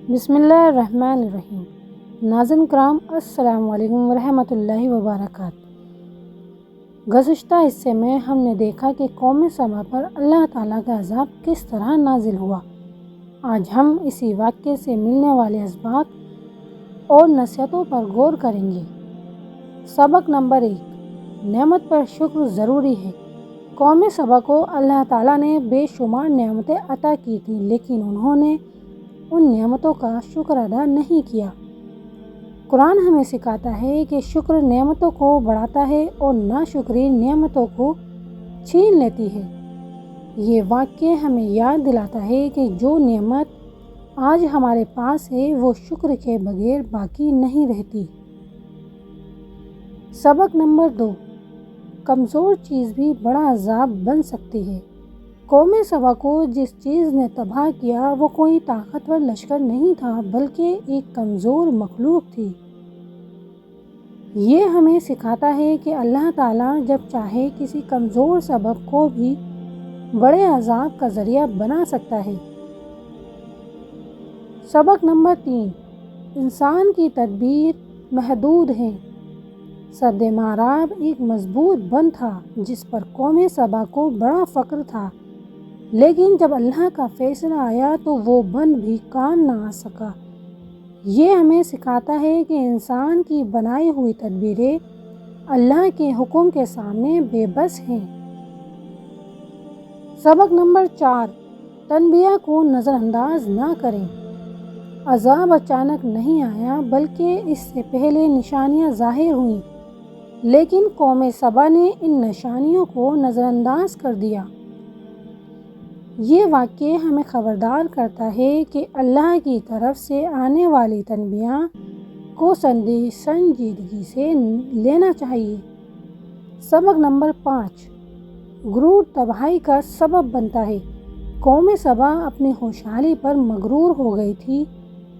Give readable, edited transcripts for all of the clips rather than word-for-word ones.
بسم اللہ الرحمن الرحیم۔ ناظرین کرام، السلام علیکم ورحمۃ اللہ وبرکاتہ۔ گزشتہ حصے میں ہم نے دیکھا کہ قوم سبا پر اللہ تعالیٰ کا عذاب کس طرح نازل ہوا۔ آج ہم اسی واقعے سے ملنے والے اسباق اور نصیحتوں پر غور کریں گے۔ سبق نمبر 1، نعمت پر شکر ضروری ہے۔ قوم سبا کو اللہ تعالیٰ نے بے شمار نعمتیں عطا کی تھیں، لیکن انہوں نے ان نعمتوں کا شکر ادا نہیں کیا۔ قرآن ہمیں سکھاتا ہے کہ شکر نعمتوں کو بڑھاتا ہے اور ناشکری نعمتوں کو چھین لیتی ہے۔ یہ واقعہ ہمیں یاد دلاتا ہے کہ جو نعمت آج ہمارے پاس ہے وہ شکر کے بغیر باقی نہیں رہتی۔ سبق نمبر 2، کمزور چیز بھی بڑا عذاب بن سکتی ہے۔ قوم سبا کو جس چیز نے تباہ کیا وہ کوئی طاقتور لشکر نہیں تھا، بلکہ ایک کمزور مخلوق تھی۔ یہ ہمیں سکھاتا ہے کہ اللہ تعالیٰ جب چاہے کسی کمزور سبب کو بھی بڑے عذاب کا ذریعہ بنا سکتا ہے۔ سبق نمبر 3، انسان کی تدبیر محدود ہے۔ سد معراب ایک مضبوط بند تھا جس پر قوم سبا کو بڑا فخر تھا، لیکن جب اللہ کا فیصلہ آیا تو وہ بند بھی کام نہ آ سکا۔ یہ ہمیں سکھاتا ہے کہ انسان کی بنائی ہوئی تدبیریں اللہ کے حکم کے سامنے بے بس ہیں۔ سبق نمبر 4، تنبیہ کو نظر انداز نہ کریں۔ عذاب اچانک نہیں آیا، بلکہ اس سے پہلے نشانیاں ظاہر ہوئیں، لیکن قوم سبا نے ان نشانیوں کو نظر انداز کر دیا۔ یہ واقعہ ہمیں خبردار کرتا ہے کہ اللہ کی طرف سے آنے والی تنبیہ کو سنجیدگی سے لینا چاہیے۔ سبق نمبر 5، غرور تباہی کا سبب بنتا ہے۔ قوم سبا اپنی خوشحالی پر مغرور ہو گئی تھی۔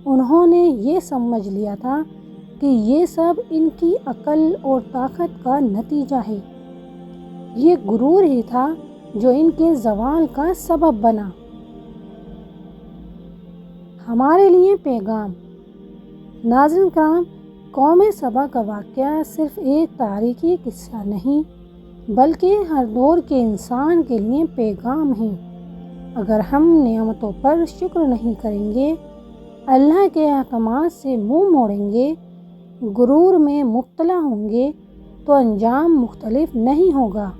انہوں نے یہ سمجھ لیا تھا کہ یہ سب ان کی عقل اور طاقت کا نتیجہ ہے۔ یہ غرور ہی تھا جو ان کے زوال کا سبب بنا۔ ہمارے لیے پیغام۔ ناظرین کرام، قوم سبا کا واقعہ صرف ایک تاریخی قصہ نہیں، بلکہ ہر دور کے انسان کے لیے پیغام ہے۔ اگر ہم نعمتوں پر شکر نہیں کریں گے، اللہ کے احکامات سے منہ موڑیں گے، غرور میں مبتلا ہوں گے، تو انجام مختلف نہیں ہوگا۔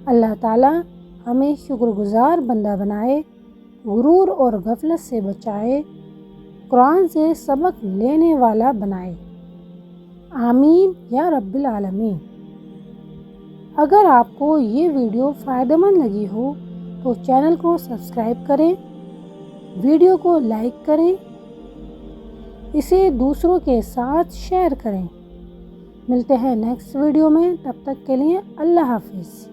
اللہ تعالیٰ ہمیں شکر گزار بندہ بنائے، غرور اور غفلت سے بچائے، قرآن سے سبق لینے والا بنائے۔ آمین یا رب العالمین۔ اگر آپ کو یہ ویڈیو فائدہ مند لگی ہو تو چینل کو سبسکرائب کریں، ویڈیو کو لائک کریں، اسے دوسروں کے ساتھ شیئر کریں۔ ملتے ہیں نیکسٹ ویڈیو میں، تب تک کے لیے اللہ حافظ۔